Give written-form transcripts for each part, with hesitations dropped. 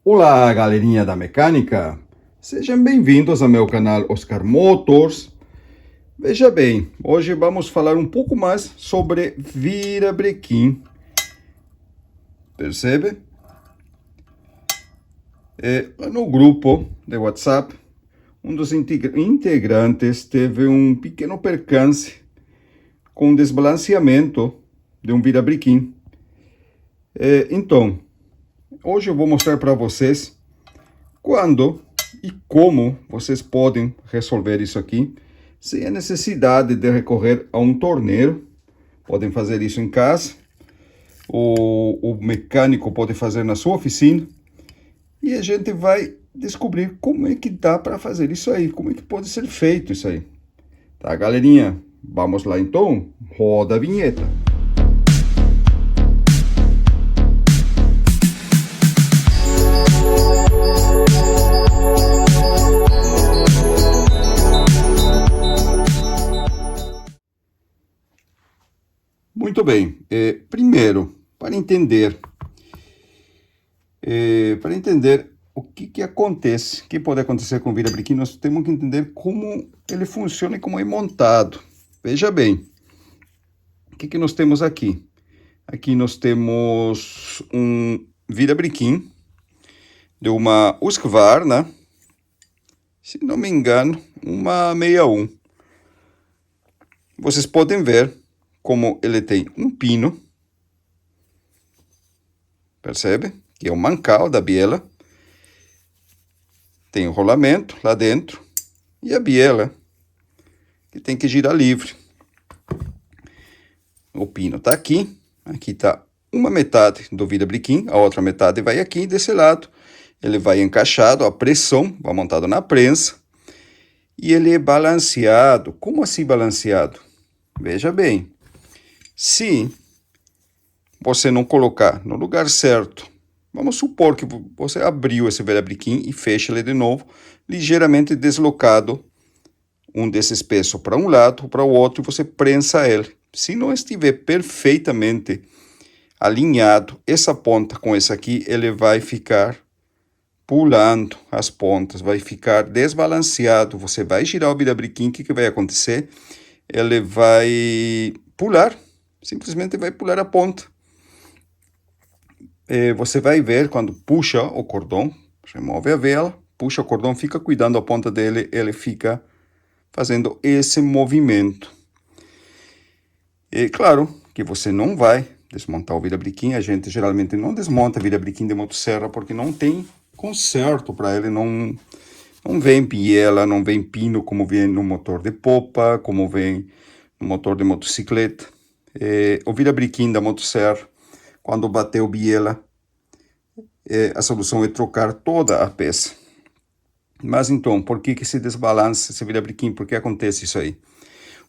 Olá, galerinha da mecânica! Sejam bem-vindos ao meu canal Oscar Motors. Veja bem, hoje vamos falar um pouco mais sobre virabrequim. Percebe? No grupo de WhatsApp, um dos integrantes teve um pequeno percance com o desbalanceamento de um virabrequim. Então, hoje eu vou mostrar para vocês quando e como vocês podem resolver isso aqui sem a necessidade de recorrer a um torneiro. Podem fazer isso em casa, o mecânico pode fazer na sua oficina, e a gente vai descobrir como é que dá para fazer isso aí, como é que pode ser feito isso aí. Tá, galerinha? Vamos lá então? Roda a vinheta. Muito bem. Primeiro, para entender o que acontece, o que pode acontecer com o virabrequim, nós temos que entender como ele funciona e como é montado. Veja bem, o que nós temos aqui? Aqui nós temos um virabrequim de uma Husqvarna, se não me engano, uma 61. Vocês podem ver como ele tem um pino, percebe? Que é o mancal da biela. Tem o rolamento lá dentro e a biela, que tem que girar livre. O pino tá aqui, aqui tá uma metade do virabrequim, a outra metade vai aqui desse lado. Ele vai encaixado, a pressão vai montado na prensa e ele é balanceado. Como assim balanceado? Veja bem, se você não colocar no lugar certo, vamos supor que você abriu esse virabrequim e fecha ele de novo, ligeiramente deslocado um desses peços para um lado ou para o outro, e você prensa ele. Se não estiver perfeitamente alinhado essa ponta com essa aqui, ele vai ficar pulando as pontas, vai ficar desbalanceado. Você vai girar o virabrequim, o que vai acontecer? Ele vai pular, simplesmente vai pular a ponta. Você vai ver quando puxa o cordão, remove a vela, puxa o cordão, fica cuidando a ponta dele, ele fica fazendo esse movimento. E claro que você não vai desmontar o virabrequim, a gente geralmente não desmonta virabrequim de motosserra porque não tem conserto para ele, não vem biela, não vem pino como vem no motor de popa, como vem no motor de motocicleta. O virabrequim da motosserra, quando bateu biela, a solução é trocar toda a peça. Mas então, por que se desbalança esse virabrequim? Por que acontece isso aí?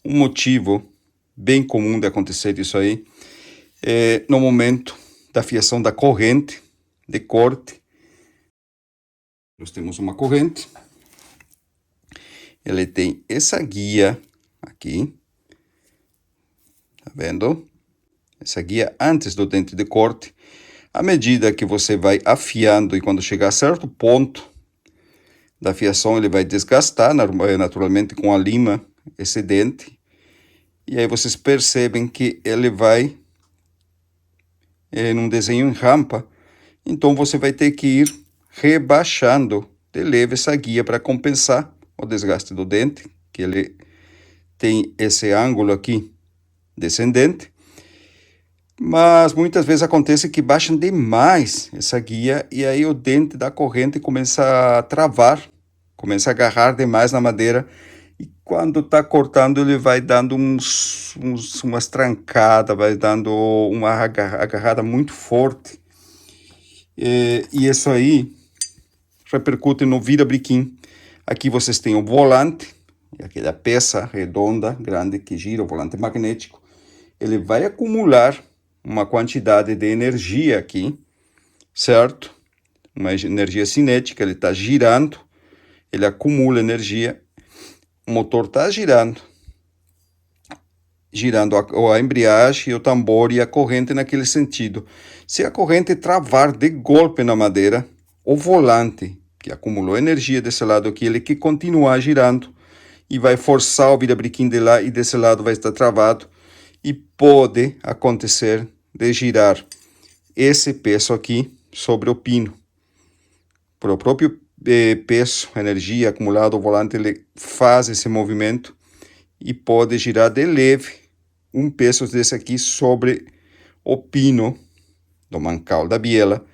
Um motivo bem comum de acontecer isso aí é no momento da fiação da corrente de corte. Nós temos uma corrente, ele tem essa guia aqui, tá vendo? Essa guia antes do dente de corte. À medida que você vai afiando e quando chegar a certo ponto da fiação, ele vai desgastar naturalmente com a lima esse dente. E aí vocês percebem que ele vai num desenho em rampa. Então você vai ter que ir rebaixando de leve essa guia para compensar o desgaste do dente, que ele tem esse ângulo aqui descendente. Mas muitas vezes acontece que baixam demais essa guia e aí o dente da corrente começa a travar, começa a agarrar demais na madeira, e quando está cortando ele vai dando umas trancadas, vai dando uma agarrada muito forte. E isso aí repercute no virabrequim. Aqui vocês têm o volante, aquela peça redonda, grande, que gira, o volante magnético. Ele vai acumular uma quantidade de energia aqui, certo? Uma energia cinética, ele está girando, ele acumula energia, o motor está girando a embreagem, o tambor e a corrente naquele sentido. Se a corrente travar de golpe na madeira, o volante que acumulou energia desse lado aqui, ele que continuar girando e vai forçar o virabrequim de lá e desse lado vai estar travado e pode acontecer de girar esse peso aqui sobre o pino. Por o próprio peso, energia acumulada, o volante ele faz esse movimento e pode girar de leve um peso desse aqui sobre o pino do mancal da biela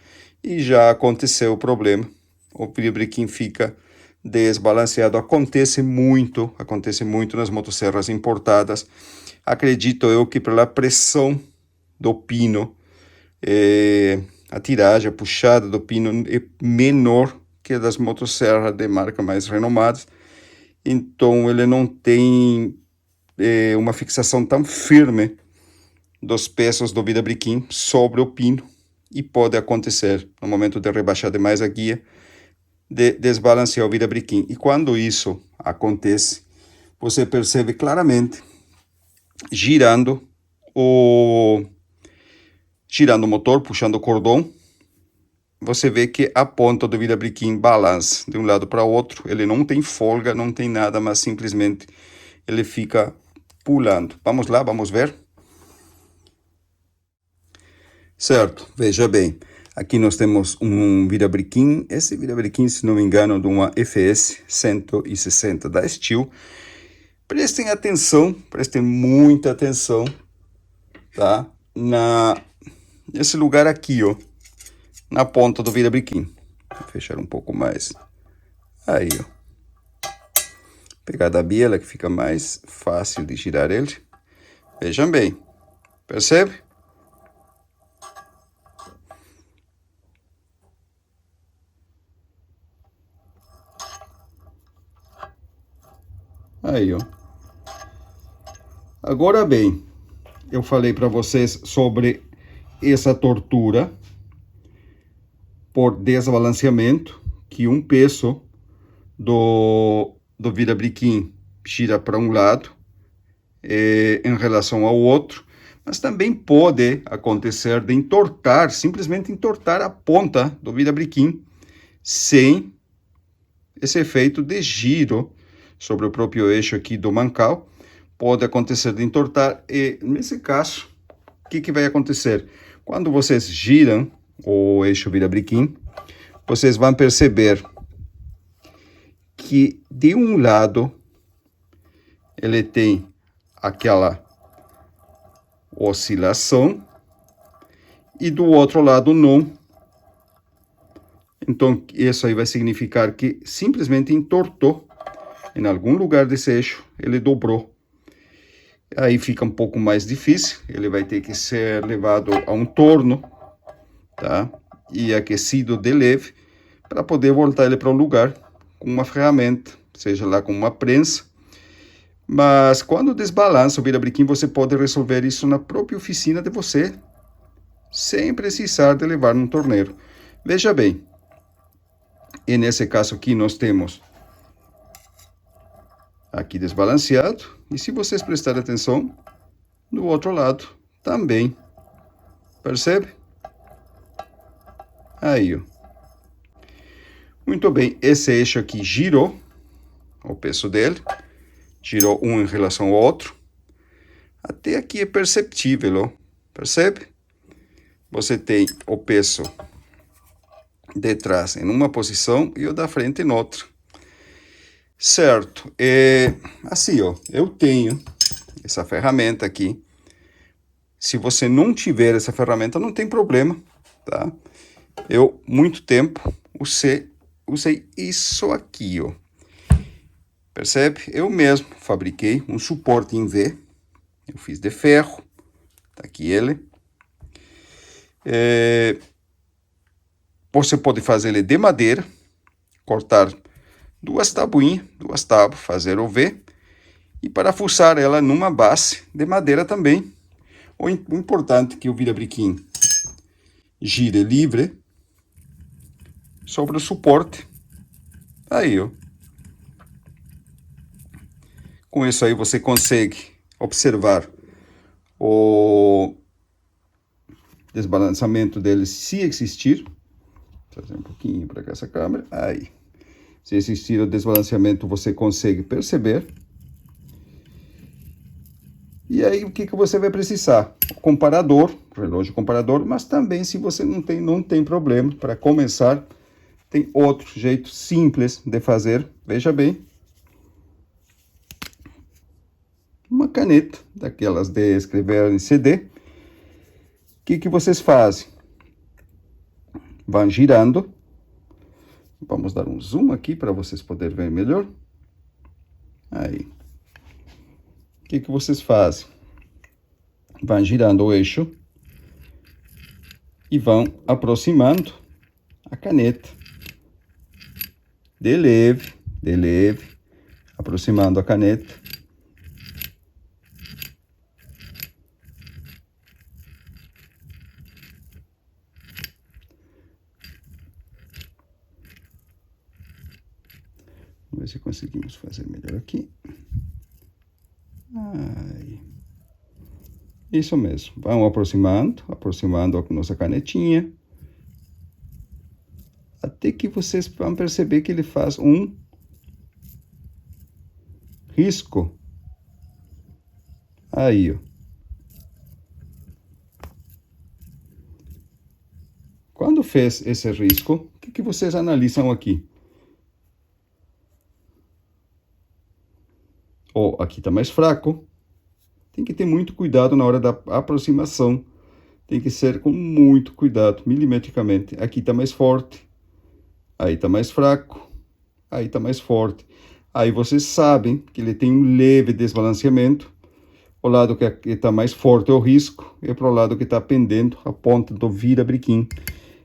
e já aconteceu o problema. O virabrequim fica desbalanceado. Acontece muito nas motosserras importadas. Acredito eu que pela pressão do pino, a tiragem, a puxada do pino é menor que a das motosserras de marca mais renomadas. Então ele não tem uma fixação tão firme dos pesos do virabrequim sobre o pino e pode acontecer, no momento de rebaixar demais a guia, de desbalancear o virabrequim. E quando isso acontece, você percebe claramente girando o motor, puxando o cordão, você vê que a ponta do virabrequim balança de um lado para o outro. Ele não tem folga, não tem nada, mas simplesmente ele fica pulando. Vamos lá, vamos ver. Certo, veja bem. Aqui nós temos um virabrequim. Esse virabrequim, se não me engano, de uma FS 160 da Steel. Prestem atenção, prestem muita atenção, tá? Nesse lugar aqui, ó, na ponta do virabrequim. Vou fechar um pouco mais. Aí, ó. Pegar da biela que fica mais fácil de girar ele. Vejam bem, percebe? Aí, ó. Agora bem, eu falei para vocês sobre essa tortura por desbalanceamento, que um peso do virabrequim gira para um lado em relação ao outro, mas também pode acontecer de entortar, simplesmente entortar a ponta do virabrequim sem esse efeito de giro sobre o próprio eixo aqui do mancal. Pode acontecer de entortar e, nesse caso, o que vai acontecer? Quando vocês giram o eixo virabrequim, vocês vão perceber que de um lado ele tem aquela oscilação e do outro lado não. Então, isso aí vai significar que simplesmente entortou em algum lugar desse eixo, ele dobrou. Aí fica um pouco mais difícil, ele vai ter que ser levado a um torno, tá? E aquecido de leve, para poder voltar ele para o lugar com uma ferramenta, seja lá com uma prensa. Mas quando desbalança o virabrequim, você pode resolver isso na própria oficina de você, sem precisar de levar num torneiro. Veja bem, e nesse caso aqui nós temos aqui desbalanceado, e se vocês prestarem atenção, do outro lado também, percebe? Aí, ó. Muito bem, esse eixo aqui girou, o peso dele, girou um em relação ao outro, até aqui é perceptível, ó. Percebe? Você tem o peso de trás em uma posição e o da frente em outra. Certo, assim, ó, eu tenho essa ferramenta aqui. Se você não tiver essa ferramenta, não tem problema, tá? Eu, muito tempo, usei isso aqui, ó. Percebe? Eu mesmo fabriquei um suporte em V. Eu fiz de ferro. Tá aqui ele. Você pode fazer ele de madeira, cortar duas tábuas, fazer o V e parafussar ela numa base de madeira também. O importante é que o virabrequim gire livre sobre o suporte. Aí, ó. Com isso aí você consegue observar o desbalanceamento dele, se existir. Trazer um pouquinho para cá essa câmera. Aí. Se existir o desbalanceamento, você consegue perceber. E aí, o que você vai precisar? Comparador, relógio comparador, mas também se você não tem problema, para começar, tem outro jeito simples de fazer. Veja bem. Uma caneta, daquelas de escrever em CD. O que vocês fazem? Vão girando. Vamos dar um zoom aqui para vocês poderem ver melhor. Aí. O que vocês fazem? Vão girando o eixo e vão aproximando a caneta de leve, aproximando a caneta. Vamos ver se conseguimos fazer melhor aqui. Aí. Isso mesmo. Vamos aproximando a nossa canetinha. Até que vocês vão perceber que ele faz um risco. Aí, ó. Quando fez esse risco, o que vocês analisam aqui? Ó, aqui tá mais fraco. Tem que ter muito cuidado na hora da aproximação. Tem que ser com muito cuidado, milimetricamente. Aqui tá mais forte. Aí tá mais fraco. Aí tá mais forte. Aí vocês sabem que ele tem um leve desbalanceamento. O lado que está mais forte é o risco. E para o lado que está pendendo, a ponta do vira-briquim.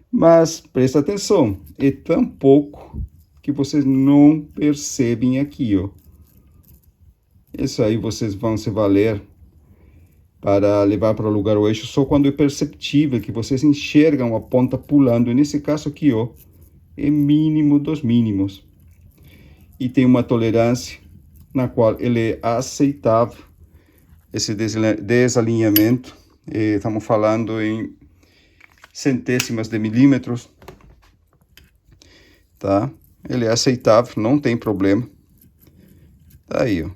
Mas presta atenção. É tão pouco que vocês não percebem aqui, ó. Isso aí vocês vão se valer para levar para o lugar o eixo só quando é perceptível, que vocês enxergam a ponta pulando. E nesse caso aqui, ó, é mínimo dos mínimos. E tem uma tolerância na qual ele é aceitável. Esse desalinhamento, estamos falando em centésimas de milímetros, tá? Ele é aceitável, não tem problema. Tá aí, ó.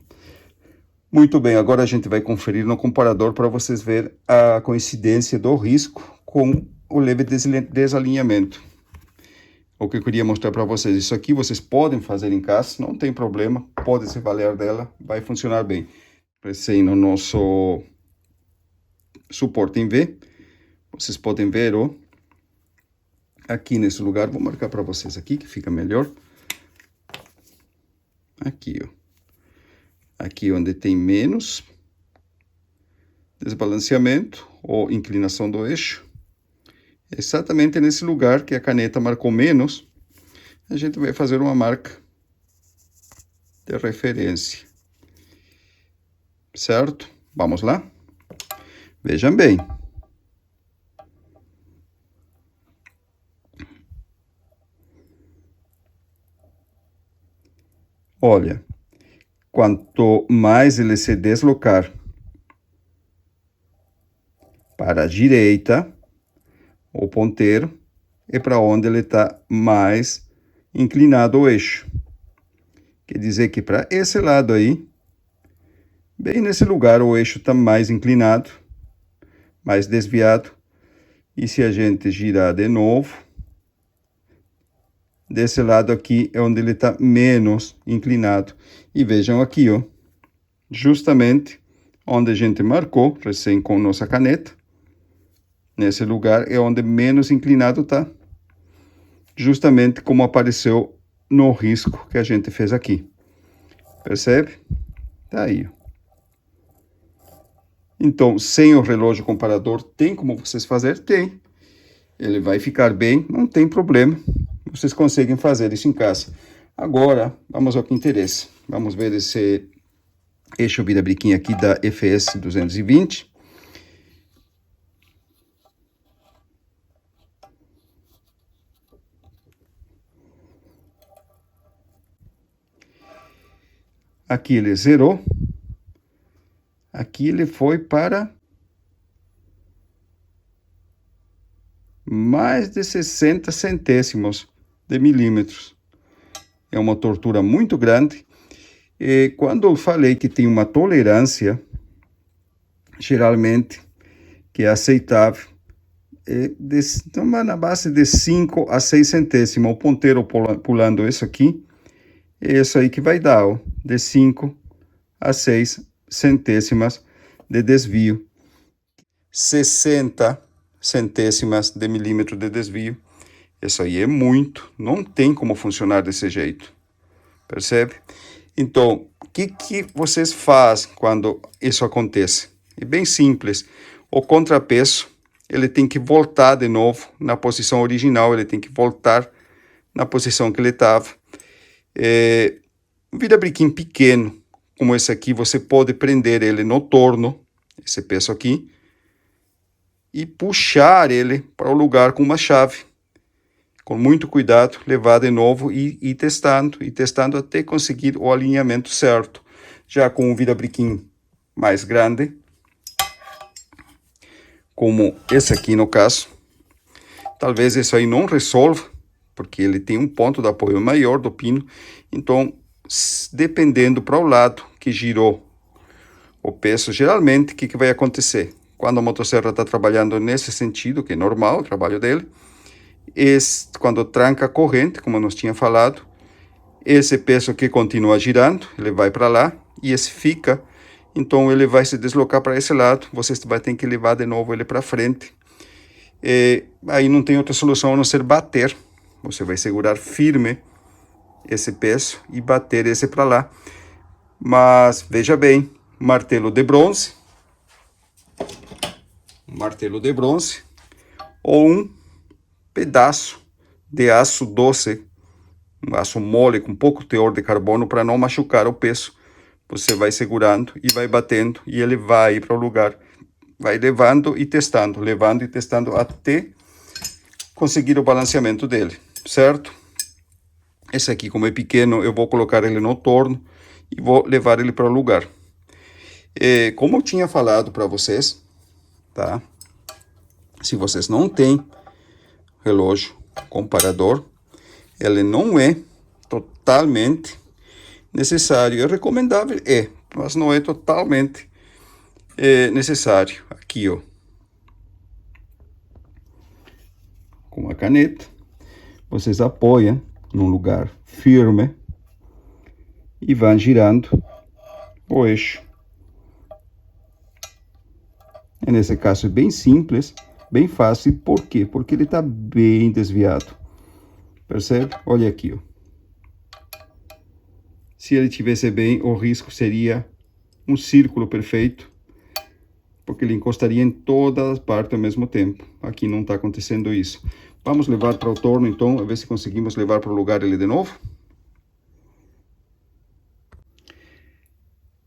Muito bem, agora a gente vai conferir no comparador para vocês verem a coincidência do risco com o leve desalinhamento. O que eu queria mostrar para vocês, isso aqui vocês podem fazer em casa, não tem problema, pode se valer dela, vai funcionar bem. Pressei no nosso suporte em V, vocês podem ver, ó, aqui nesse lugar, vou marcar para vocês aqui que fica melhor. Aqui, ó. Aqui onde tem menos desbalanceamento ou inclinação do eixo. Exatamente nesse lugar que a caneta marcou menos, a gente vai fazer uma marca de referência. Certo? Vamos lá? Vejam bem. Olha, quanto mais ele se deslocar para a direita, o ponteiro é para onde ele está mais inclinado o eixo. Quer dizer que para esse lado aí, bem nesse lugar, o eixo está mais inclinado, mais desviado. E se a gente girar de novo, desse lado aqui é onde ele está menos inclinado. E vejam aqui, ó, justamente onde a gente marcou, recém com nossa caneta, nesse lugar é onde menos inclinado está. Justamente como apareceu no risco que a gente fez aqui. Percebe? Tá aí, ó. Então, sem o relógio comparador, tem como vocês fazer? Tem. Ele vai ficar bem, não tem problema. Vocês conseguem fazer isso em casa. Agora, vamos ao que interessa. Vamos ver esse eixo vira-briquim aqui da FS 220. Aqui ele zerou. Aqui ele foi para mais de 60 centésimos de milímetros. É uma tortura muito grande. E quando eu falei que tem uma tolerância, geralmente, que é aceitável, então na base de 5 a 6 centésimos. O ponteiro pulando isso aqui, é isso aí que vai dar, ó, de 5 a 6 centésimas de desvio. 60 centésimas de milímetro de desvio. Isso aí é muito, não tem como funcionar desse jeito, percebe? Então, o que vocês fazem quando isso acontece? É bem simples. O contrapeso, ele tem que voltar de novo na posição original, ele tem que voltar na posição que ele estava. Um virabrequim pequeno, como esse aqui, você pode prender ele no torno, esse peso aqui, e puxar ele para o lugar com uma chave. Com muito cuidado, levar de novo e ir testando até conseguir o alinhamento certo. Já com um virabrequim mais grande, como esse aqui no caso, talvez isso aí não resolva, porque ele tem um ponto de apoio maior do pino. Então, dependendo para o lado que girou o peso, geralmente, o que vai acontecer? Quando a motosserra está trabalhando nesse sentido, que é normal o trabalho dele, quando tranca a corrente, como nós tínhamos falado, esse peso que continua girando, ele vai para lá, e esse fica, então ele vai se deslocar para esse lado, você vai ter que levar de novo ele para frente. Aí não tem outra solução a não ser bater. Você vai segurar firme esse peso e bater esse para lá. Mas veja bem, martelo de bronze ou um pedaço de aço doce, um aço mole com pouco teor de carbono para não machucar o peso. Você vai segurando e vai batendo e ele vai para o lugar. Vai levando e testando até conseguir o balanceamento dele, certo? Esse aqui, como é pequeno, eu vou colocar ele no torno e vou levar ele para o lugar. Como eu tinha falado para vocês, tá? Se vocês não têm relógio comparador, ele não é totalmente necessário. É recomendável, mas não é totalmente necessário. Aqui, ó, com a caneta, vocês apoiam num lugar firme e vão girando o eixo. Nesse caso é bem simples, bem fácil. Por quê? Porque ele está bem desviado. Percebe? Olha aqui, ó. Se ele tivesse bem, o risco seria um círculo perfeito, porque ele encostaria em todas as partes ao mesmo tempo. Aqui não está acontecendo isso. Vamos levar para o torno, então, a ver se conseguimos levar para o lugar ele de novo.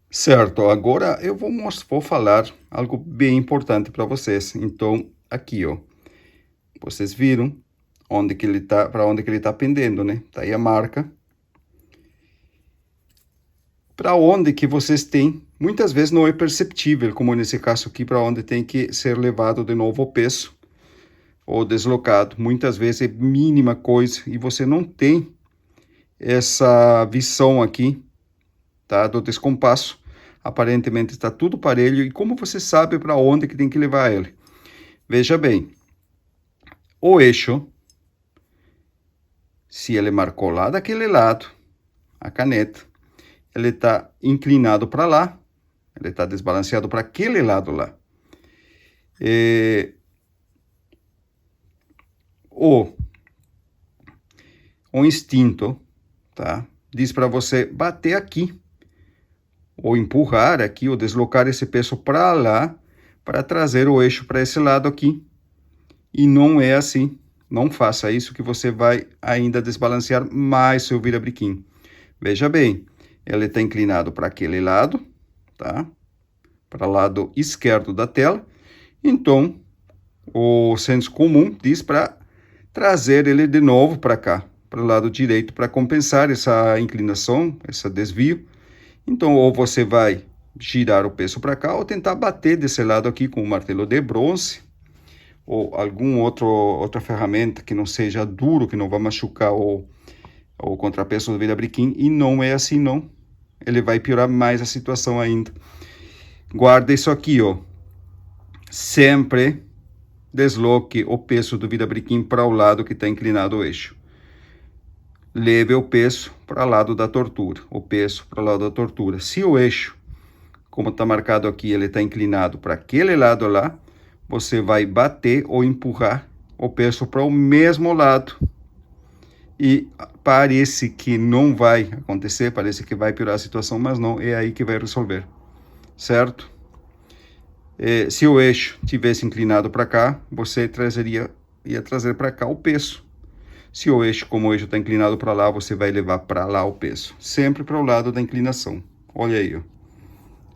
Certo, agora eu vou falar algo bem importante para vocês. Então, aqui, ó, vocês viram onde que ele tá, para onde que ele tá pendendo, né? Tá aí a marca. Para onde que vocês têm, muitas vezes não é perceptível, como nesse caso aqui, para onde tem que ser levado de novo o peso ou deslocado. Muitas vezes é mínima coisa e você não tem essa visão aqui, tá, do descompasso. Aparentemente está tudo parelho. E como você sabe para onde que tem que levar ele? Veja bem, o eixo, se ele marcou lá daquele lado, a caneta, ele está inclinado para lá, ele está desbalanceado para aquele lado lá. O instinto, tá, diz para você bater aqui, ou empurrar aqui, ou deslocar esse peso para lá, para trazer o eixo para esse lado aqui. E não é assim. Não faça isso que você vai ainda desbalancear mais seu virabrequim. Veja bem, ele está inclinado para aquele lado, tá? Para o lado esquerdo da tela. Então, o senso comum diz para trazer ele de novo para cá, para o lado direito, para compensar essa inclinação, esse desvio. Então, ou você vai girar o peso para cá, ou tentar bater desse lado aqui com o martelo de bronze, ou outra ferramenta que não seja duro, que não vai machucar o contrapeso do virabrequim, e não é assim não. Ele vai piorar mais a situação ainda. Guarda isso aqui, ó. Sempre desloque o peso do virabrequim para o lado que está inclinado o eixo. Leve o peso para o lado da tortura, o peso para o lado da tortura. Se o eixo, como está marcado aqui, ele está inclinado para aquele lado lá, você vai bater ou empurrar o peso para o mesmo lado. E parece que não vai acontecer, parece que vai piorar a situação, mas não, é aí que vai resolver, certo? Se o eixo tivesse inclinado para cá, você ia trazer para cá o peso. Se o eixo, como o eixo está inclinado para lá, você vai levar para lá o peso, sempre para o lado da inclinação. Olha aí, ó.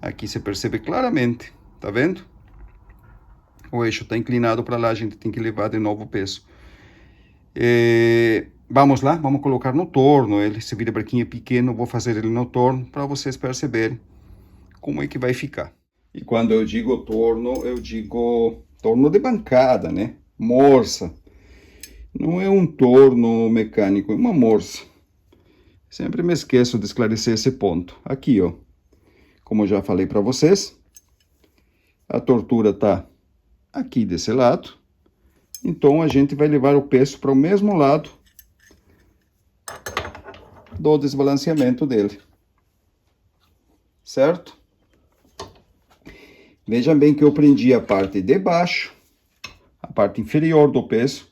Aqui você percebe claramente, tá vendo? O eixo está inclinado para lá, a gente tem que levar de novo o peso. Vamos lá, vamos colocar no torno. Esse virabrequim é pequeno, vou fazer ele no torno para vocês perceberem como é que vai ficar. E quando eu digo torno, eu digo torno de bancada, né? Morsa. Não é um torno mecânico, é uma morsa. Sempre me esqueço de esclarecer esse ponto. Aqui, ó. Como eu já falei para vocês, a tortura tá aqui desse lado. Então, a gente vai levar o peso para o mesmo lado do desbalanceamento dele. Certo? Veja bem que eu prendi a parte de baixo, a parte inferior do peso.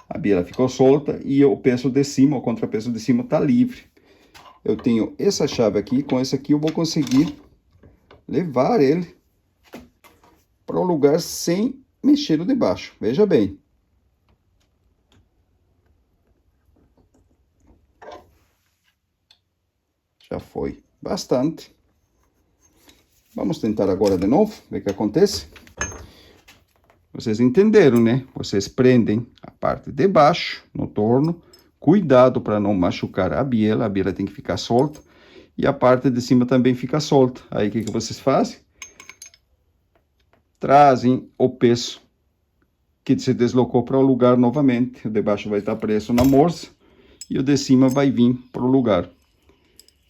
A biela ficou solta e o peso de cima, o contrapeso de cima está livre. Eu tenho essa chave aqui, com esse aqui eu vou conseguir levar ele para o lugar sem mexer o de baixo. Veja bem. Já foi bastante. Vamos tentar agora de novo, ver o que acontece. Vocês entenderam, né? Vocês prendem a parte de baixo no torno. Cuidado para não machucar a biela tem que ficar solta. E a parte de cima também fica solta. Aí o que vocês fazem? Trazem o peso que se deslocou para o lugar novamente. O de baixo vai estar preso na morsa e o de cima vai vir para o lugar.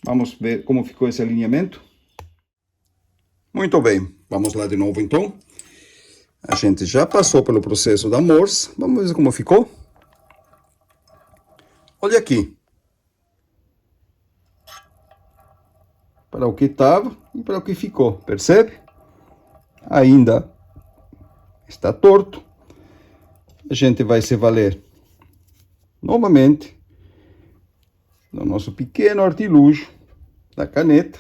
Vamos ver como ficou esse alinhamento? Muito bem, vamos lá de novo então. A gente já passou pelo processo da morsa. Vamos ver como ficou? Olha aqui. Para o que estava e para o que ficou, percebe? Ainda está torto. A gente vai se valer novamente do nosso pequeno artilúgio da caneta.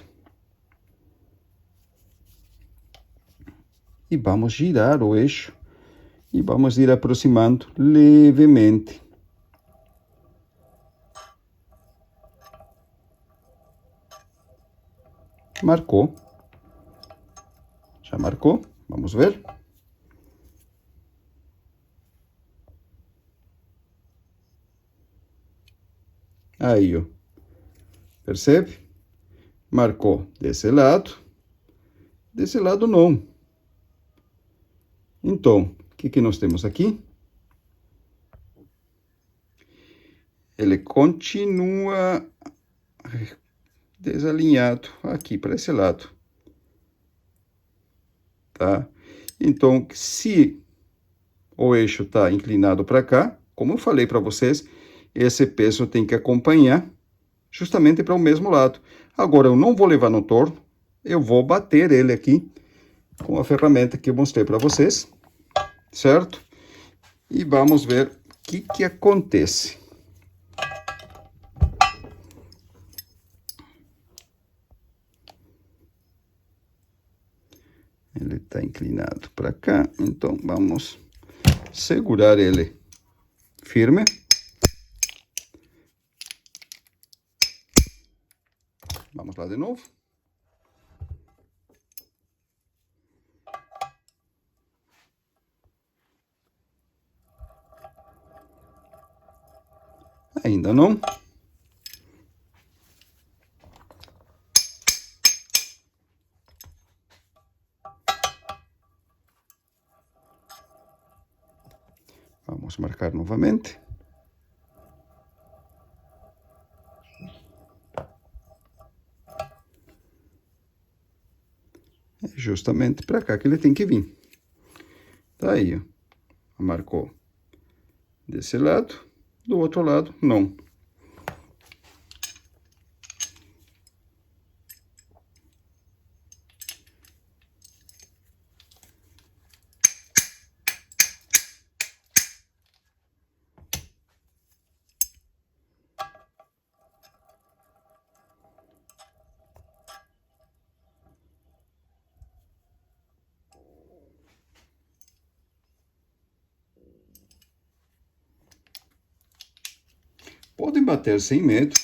E vamos girar o eixo e vamos ir aproximando levemente. Marcou. Já marcou? Vamos ver. Aí, ó. Percebe? Marcou desse lado. Desse lado não. Então, o que nós temos aqui? Ele continua desalinhado aqui para esse lado. Tá? Então, se o eixo está inclinado para cá, como eu falei para vocês, esse peso tem que acompanhar justamente para o mesmo lado. Agora, eu não vou levar no torno, eu vou bater ele aqui com a ferramenta que eu mostrei para vocês, certo? E vamos ver o que acontece. Ele está inclinado para cá, então vamos segurar ele firme. Vamos lá de novo. Ainda não. marcar novamente. É justamente para cá que ele tem que vir. Tá aí, ó. Marcou desse lado, do outro lado, não. Podem bater sem medo,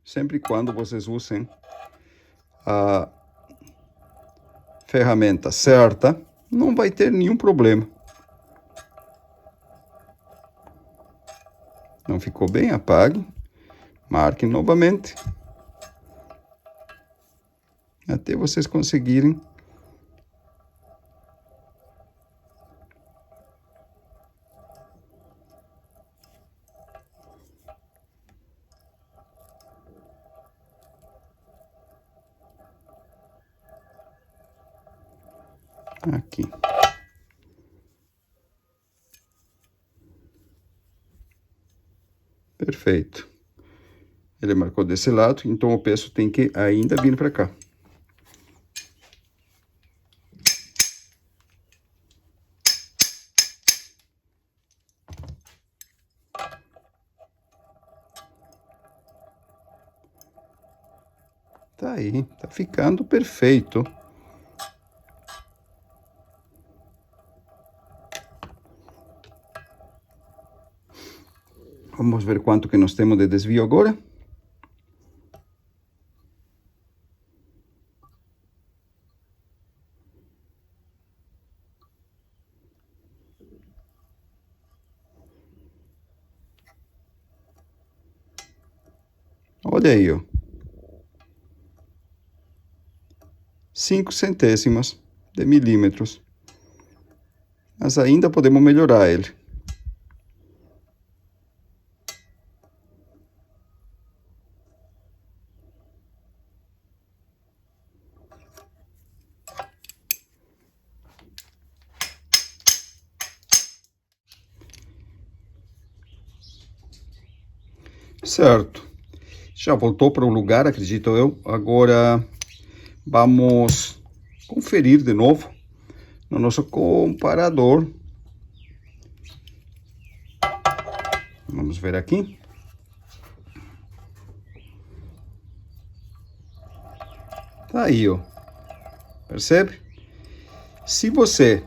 sempre e quando vocês usem a ferramenta certa, não vai ter nenhum problema. Não ficou bem? Apague, marque novamente, até vocês conseguirem aqui. Perfeito. Ele marcou desse lado, então o peso tem que ainda vir para cá. Tá aí, tá ficando perfeito. Vamos ver quanto que nós temos de desvio agora. Olha aí, ó. 5 centésimas de milímetros. Mas ainda podemos melhorar ele. Certo. Já voltou para o lugar, acredito eu. Agora vamos conferir de novo no nosso comparador. Vamos ver aqui. Tá aí, ó. Percebe? Se você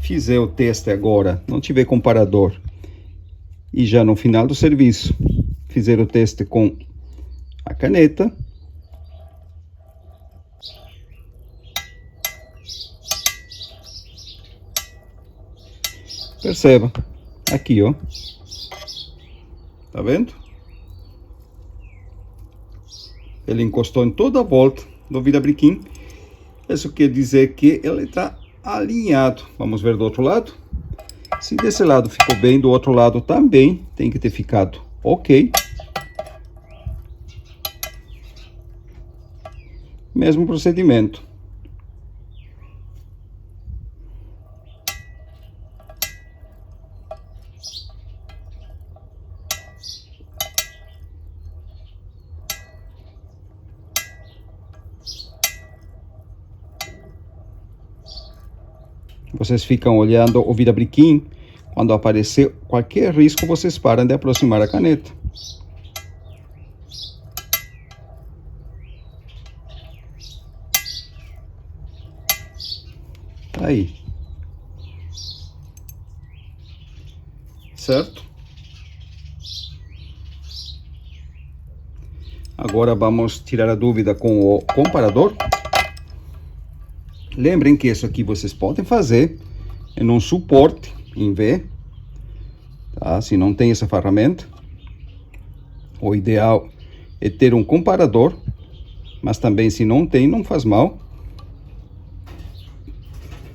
fizer o teste agora, não tiver comparador, e já no final do serviço fizer o teste com a caneta, perceba, aqui, ó, tá vendo? Ele encostou em toda a volta do virabrequim. Isso quer dizer que ele está alinhado. Vamos ver do outro lado. Se desse lado ficou bem, do outro lado também tem que ter ficado ok. Mesmo procedimento. Vocês ficam olhando o virabrequim. Quando aparecer qualquer risco, vocês param de aproximar a caneta. Tá aí. Certo? Agora vamos tirar a dúvida com o comparador. Lembrem que isso aqui vocês podem fazer em um suporte em V, tá? Se não tem essa ferramenta, o ideal é ter um comparador, mas também se não tem, não faz mal.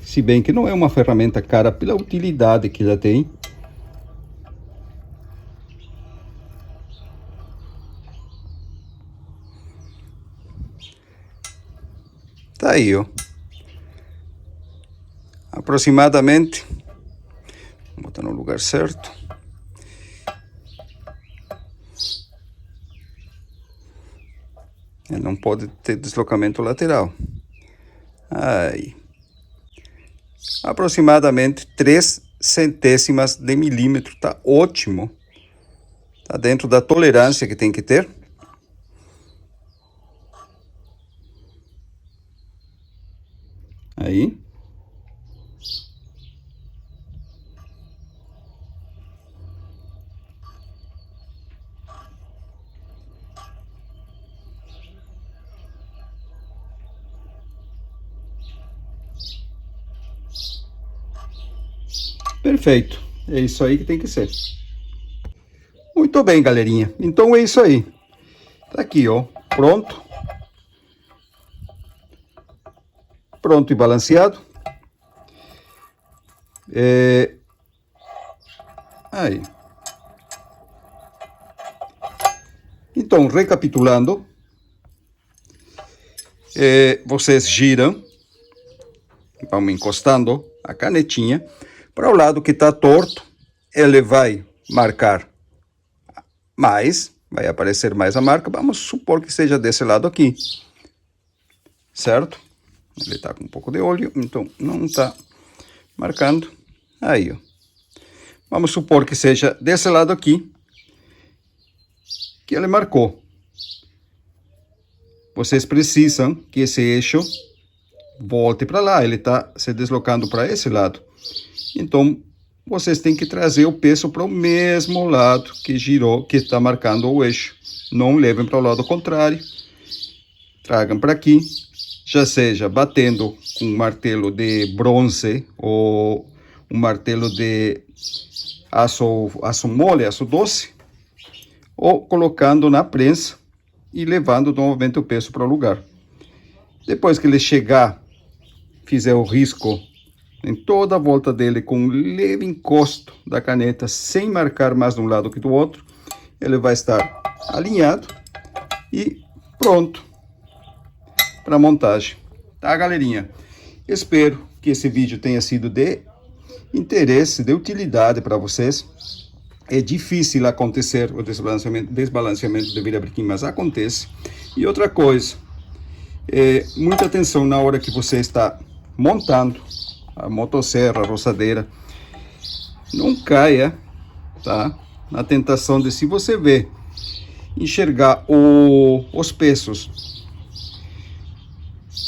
Se bem que não é uma ferramenta cara pela utilidade que já tem. Tá aí, ó. Aproximadamente, vou botar no lugar certo. Ele não pode ter deslocamento lateral. Aí. Aproximadamente 3 centésimas de milímetro, tá ótimo. Tá dentro da tolerância que tem que ter. Aí. Perfeito. É isso aí que tem que ser. Muito bem, galerinha. Então é isso aí. Tá aqui, ó. Pronto. Pronto e balanceado. Aí. Então, recapitulando. Vocês giram. Vamos encostando a canetinha. Para o lado que está torto, ele vai marcar mais, vai aparecer mais a marca. Vamos supor que seja desse lado aqui, certo? Ele está com um pouco de óleo, então não está marcando. Aí, ó. Vamos supor que seja desse lado aqui, que ele marcou. Vocês precisam que esse eixo volte para lá, ele está se deslocando para esse lado. Então, vocês têm que trazer o peso para o mesmo lado que girou, que está marcando o eixo. Não levem para o lado contrário. Tragam para aqui, já seja batendo com um martelo de bronze ou um martelo de aço mole, aço doce, ou colocando na prensa e levando novamente o peso para o lugar. Depois que ele chegar, fizer o risco em toda a volta dele com um leve encosto da caneta, sem marcar mais de um lado que do outro, ele vai estar alinhado e pronto para montagem. Tá, galerinha? Espero que esse vídeo tenha sido de interesse, de utilidade para vocês. É difícil acontecer o desbalanceamento de virabrequim, mas acontece. E outra coisa, muita atenção na hora que você está montando a motosserra, a roçadeira. Não caia, tá? Na tentação de, se você vê, enxergar os pesos,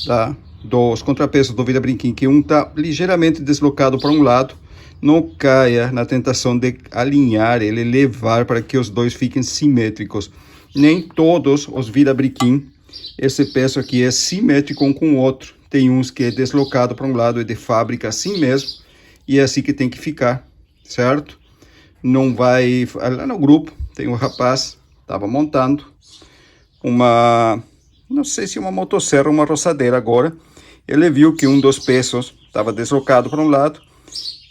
tá? Dos contrapesos do virabrequim, que um tá ligeiramente deslocado para um lado, não caia na tentação de alinhar ele, levar para que os dois fiquem simétricos. Nem todos os virabrequim, esse peso aqui é simétrico um com o outro. Tem uns que é deslocado para um lado, é de fábrica assim mesmo, e é assim que tem que ficar, certo? Não vai... Lá no grupo tem um rapaz, estava montando uma... não sei se uma motosserra ou uma roçadeira agora. Ele viu que um dos pesos estava deslocado para um lado,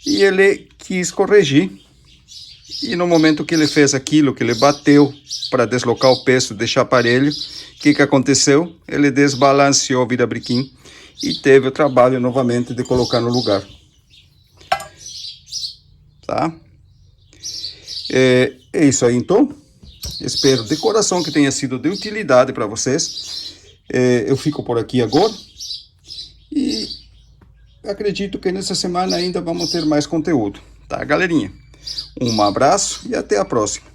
e ele quis corrigir. E no momento que ele fez aquilo, que ele bateu para deslocar o peso, deixar aparelho, o que aconteceu? Ele desbalanceou o virabrequim e teve o trabalho novamente de colocar no lugar. Tá? É isso aí, então. Espero de coração que tenha sido de utilidade para vocês. Eu fico por aqui agora. E acredito que nessa semana ainda vamos ter mais conteúdo. Tá, galerinha? Um abraço e até a próxima.